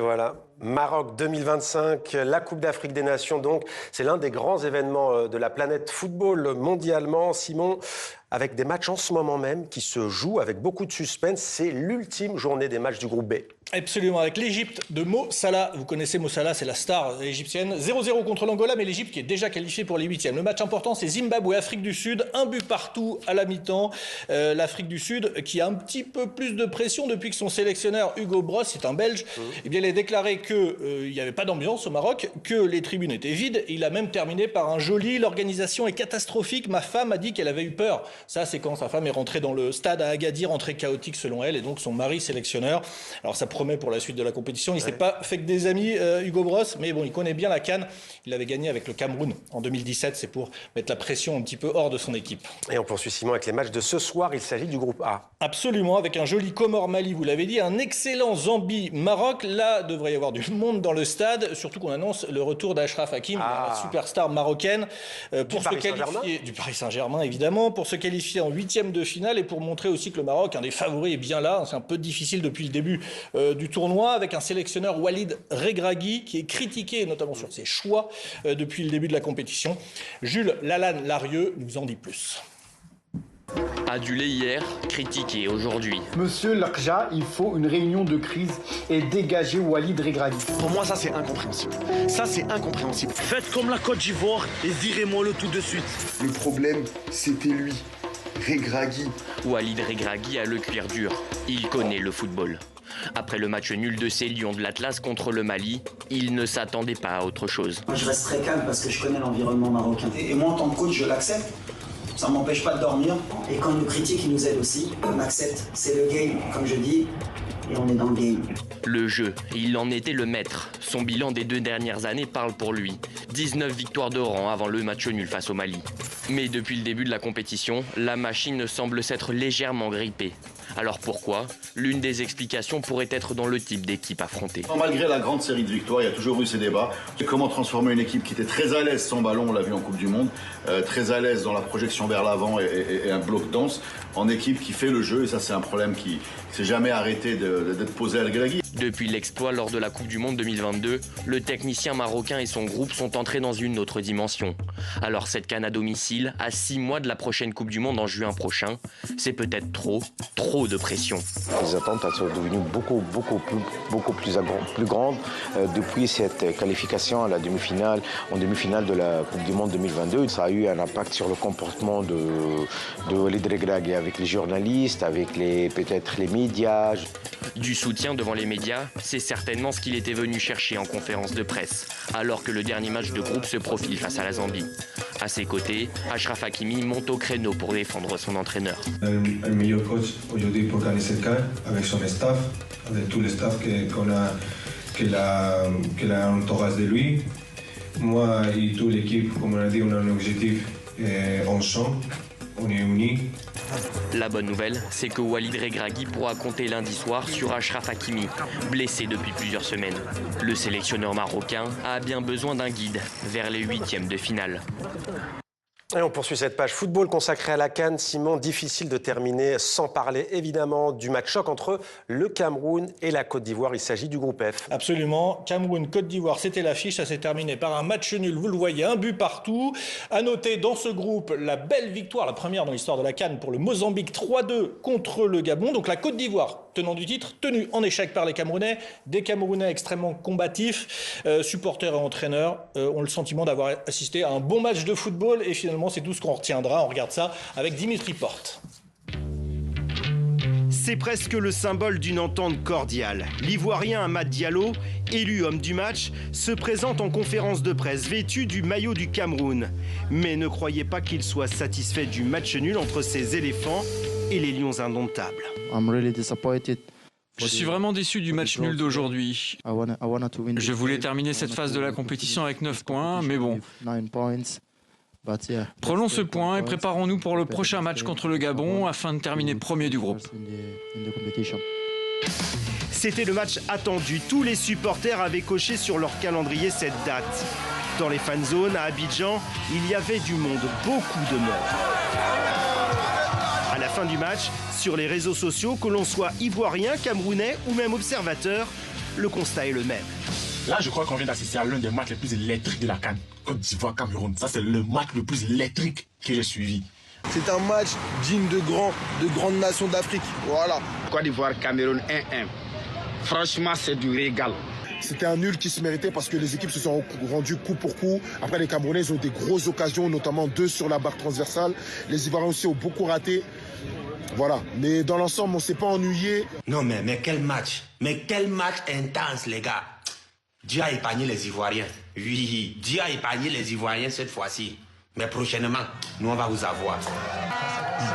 Voilà, Maroc 2025, la Coupe d'Afrique des Nations donc, c'est l'un des grands événements de la planète football mondialement. Simon, avec des matchs en ce moment même qui se jouent avec beaucoup de suspense, c'est l'ultime journée des matchs du groupe B. Absolument, avec l'Égypte de Mo Salah. Vous connaissez Mo Salah, c'est la star égyptienne. 0-0 contre l'Angola, mais l'Égypte qui est déjà qualifiée pour les huitièmes. Le match important, c'est Zimbabwe-Afrique du Sud. Un but partout à la mi-temps. L'Afrique du Sud qui a un petit peu plus de pression depuis que son sélectionneur Hugo Bross, c'est un Belge, eh bien, il a déclaré qu'il n'y avait pas d'ambiance au Maroc, que les tribunes étaient vides. Il a même terminé par un joli « L'organisation est catastrophique. Ma femme a dit qu'elle avait eu peur ». Ça, c'est quand sa femme est rentrée dans le stade à Agadir, entrée chaotique selon elle, et donc son mari sélectionneur. Alors ça promet pour la suite de la compétition. Il ne s'est pas fait que des amis, Hugo Bross, mais bon, il connaît bien la CAN. Il avait gagné avec le Cameroun en 2017. C'est pour mettre la pression un petit peu hors de son équipe. Et on poursuit Simon avec les matchs de ce soir. Il s'agit du groupe A. Absolument, avec un joli Comore-Mali, vous l'avez dit, un excellent Zambie-Maroc. Là, devrait y avoir du monde dans le stade, surtout qu'on annonce le retour d'Achraf Hakimi, la superstar marocaine, pour se qualifier du Paris Saint-Germain, évidemment, pour se qualifier en huitième de finale et pour montrer aussi que le Maroc, un des favoris, est bien là. C'est un peu difficile depuis le début du tournoi, avec un sélectionneur Walid Regragui qui est critiqué notamment sur ses choix depuis le début de la compétition. Jules Lalanne-Larieux nous en dit plus. Adulé hier, critiqué aujourd'hui. Monsieur Lakja, il faut une réunion de crise et dégager Walid Regragui. Pour moi, ça c'est incompréhensible. Ça c'est incompréhensible. Faites comme la Côte d'Ivoire et virez-moi-le tout de suite. Le problème, c'était lui, Regragui. Walid Regragui a le cuir dur. Il connaît le football. Après le match nul de ses Lions de l'Atlas contre le Mali, il ne s'attendait pas à autre chose. Moi, je reste très calme parce que je connais l'environnement marocain. Et moi, en tant que coach, je l'accepte. Ça ne m'empêche pas de dormir. Et quand ils nous critiquent, ils nous aident aussi. On accepte. C'est le game, comme je dis. Et on est dans le game. Le jeu, il en était le maître. Son bilan des 2 dernières années parle pour lui. 19 victoires de rang avant le match nul face au Mali. Mais depuis le début de la compétition, la machine semble s'être légèrement grippée. Alors pourquoi? L'une des explications pourrait être dans le type d'équipe affrontée. Malgré la grande série de victoires, il y a toujours eu ces débats. Comment transformer une équipe qui était très à l'aise sans ballon, on l'a vu en Coupe du Monde, très à l'aise dans la projection vers l'avant et un bloc dense, en équipe qui fait le jeu. Et ça, c'est un problème qui ne s'est jamais arrêté d'être posé à Regragui. Depuis l'exploit lors de la Coupe du Monde 2022, le technicien marocain et son groupe sont entrés dans une autre dimension. Alors cette CAN à domicile, à 6 mois de la prochaine Coupe du Monde en juin prochain, c'est peut-être trop de pression. Les attentes sont devenues beaucoup plus grandes depuis cette qualification à la demi-finale, en demi-finale de la Coupe du Monde 2022. Ça a eu un impact sur le comportement de Walid Regragui avec les journalistes, avec peut-être les médias. Du soutien devant les médias, c'est certainement ce qu'il était venu chercher en conférence de presse, alors que le dernier match de groupe se profile face à la Zambie. À ses côtés, Achraf Hakimi monte au créneau pour défendre son entraîneur. Le meilleur coach aujourd'hui pour gagner cette CAN, avec son staff, avec tout le staff qu'il a entourage de lui. Moi et toute l'équipe, comme on a dit, on a un objectif ensemble, on est unis. La bonne nouvelle, c'est que Walid Regragui pourra compter lundi soir sur Achraf Hakimi, blessé depuis plusieurs semaines. Le sélectionneur marocain a bien besoin d'un guide vers les huitièmes de finale. Et on poursuit cette page football consacrée à la CAN. Simon, difficile de terminer sans parler évidemment du match choc entre le Cameroun et la Côte d'Ivoire. Il s'agit du groupe F. Absolument. Cameroun-Côte d'Ivoire, c'était l'affiche. Ça s'est terminé par un match nul. Vous le voyez, un but partout. À noter dans ce groupe la belle victoire, la première dans l'histoire de la CAN pour le Mozambique 3-2 contre le Gabon. Donc la Côte d'Ivoire, tenant du titre, tenue en échec par les Camerounais. Des Camerounais extrêmement combatifs, supporters et entraîneurs ont le sentiment d'avoir assisté à un bon match de football et finalement c'est tout ce qu'on retiendra. On regarde ça avec Dimitri Porte. C'est presque le symbole d'une entente cordiale. L'Ivoirien Amad Diallo, élu homme du match, se présente en conférence de presse vêtu du maillot du Cameroun. Mais ne croyez pas qu'il soit satisfait du match nul entre ces éléphants et les lions indomptables. Je suis vraiment déçu du match nul d'aujourd'hui. Je voulais terminer cette phase de la compétition avec 9 points, mais bon. Prenons ce point et préparons-nous pour le prochain match contre le Gabon afin de terminer premier du groupe. C'était le match attendu. Tous les supporters avaient coché sur leur calendrier cette date. Dans les fan zones à Abidjan, il y avait du monde, beaucoup de monde. À la fin du match, sur les réseaux sociaux, que l'on soit ivoirien, camerounais ou même observateur, le constat est le même. Là, je crois qu'on vient d'assister à l'un des matchs les plus électriques de la CAN. Côte d'Ivoire-Cameroun. Ça, c'est le match le plus électrique que j'ai suivi. C'est un match digne de grandes nations d'Afrique. Voilà. Côte d'Ivoire-Cameroun 1-1. Franchement, c'est du régal. C'était un nul qui se méritait parce que les équipes se sont rendues coup pour coup. Après, les Camerounais ont eu des grosses occasions, notamment 2 sur la barre transversale. Les Ivoiriens aussi ont beaucoup raté. Voilà. Mais dans l'ensemble, on ne s'est pas ennuyé. Non, mais quel match. Mais quel match intense, les gars. Dieu a épargné les Ivoiriens. Oui, Dieu a épargné les Ivoiriens cette fois-ci. Mais prochainement, nous, on va vous avoir.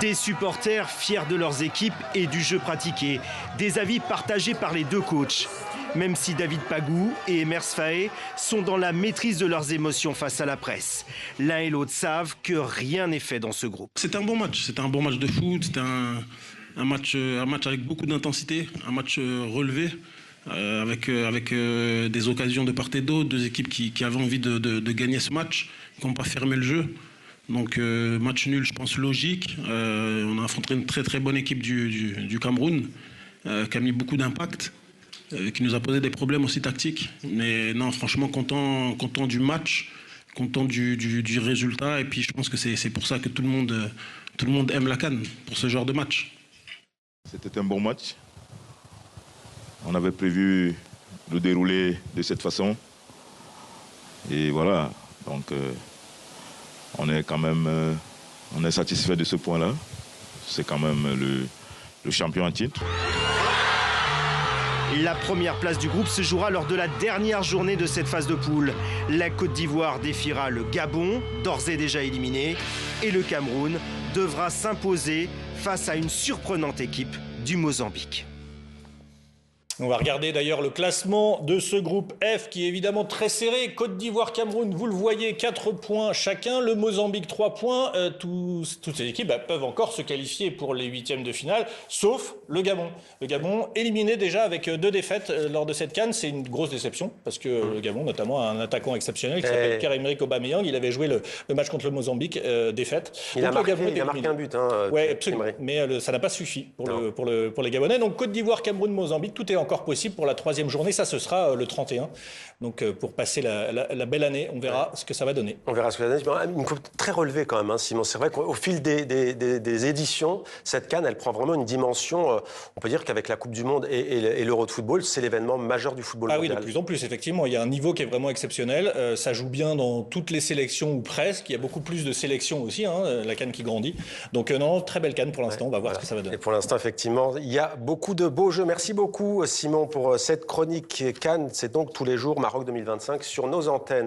Des supporters fiers de leurs équipes et du jeu pratiqué. Des avis partagés par les deux coachs. Même si David Pagou et Emers Faé sont dans la maîtrise de leurs émotions face à la presse. L'un et l'autre savent que rien n'est fait dans ce groupe. C'était un bon match. C'était un bon match de foot. C'était un match avec beaucoup d'intensité. Un match relevé. Avec des occasions de part et d'autre. Deux équipes qui avaient envie de gagner ce match. Qui n'ont pas fermé le jeu. Donc match nul, je pense, logique. On a affronté une très très bonne équipe du Cameroun. Qui a mis beaucoup d'impact. Qui nous a posé des problèmes aussi tactiques. Mais non, franchement, content du match, content du résultat. Et puis je pense que c'est pour ça que tout le monde aime la CAN, pour ce genre de match. C'était un bon match. On avait prévu le dérouler de cette façon. Et voilà, donc on est quand même on est satisfait de ce point-là. C'est quand même le champion en titre. La première place du groupe se jouera lors de la dernière journée de cette phase de poule. La Côte d'Ivoire défiera le Gabon, d'ores et déjà éliminé, et le Cameroun devra s'imposer face à une surprenante équipe du Mozambique. On va regarder d'ailleurs le classement de ce groupe F qui est évidemment très serré. Côte d'Ivoire, Cameroun, vous le voyez, 4 points chacun. Le Mozambique, 3 points. Toutes ces équipes peuvent encore se qualifier pour les huitièmes de finale, sauf le Gabon. Le Gabon éliminé déjà avec 2 défaites lors de cette CAN. C'est une grosse déception parce que le Gabon, notamment, a un attaquant exceptionnel qui s'appelle Pierre-Emerick Aubameyang. Il avait joué le match contre le Mozambique, défaite. Il a marqué un but. Oui, absolument. Mais ça n'a pas suffi pour les Gabonais. Donc Côte d'Ivoire, Cameroun, Mozambique, tout est encore possible pour la 3e journée. Ça, ce sera le 31. Donc, pour passer la belle année, on verra ce que ça va donner. On verra ce que ça va donner. Une coupe très relevée quand même, Simon. C'est vrai qu'au fil des éditions, cette CAN, elle prend vraiment une dimension. On peut dire qu'avec la Coupe du Monde et l'Euro de football, c'est l'événement majeur du football mondial. Oui, de plus en plus, effectivement. Il y a un niveau qui est vraiment exceptionnel. Ça joue bien dans toutes les sélections ou presque. Il y a beaucoup plus de sélections aussi, la CAN qui grandit. Donc, non, très belle CAN pour l'instant. On va voir ce que ça va donner. Et pour l'instant, effectivement, il y a beaucoup de beaux jeux. Merci beaucoup, Simon, pour cette chronique CAN. C'est donc tous les jours Maroc 2025 sur nos antennes.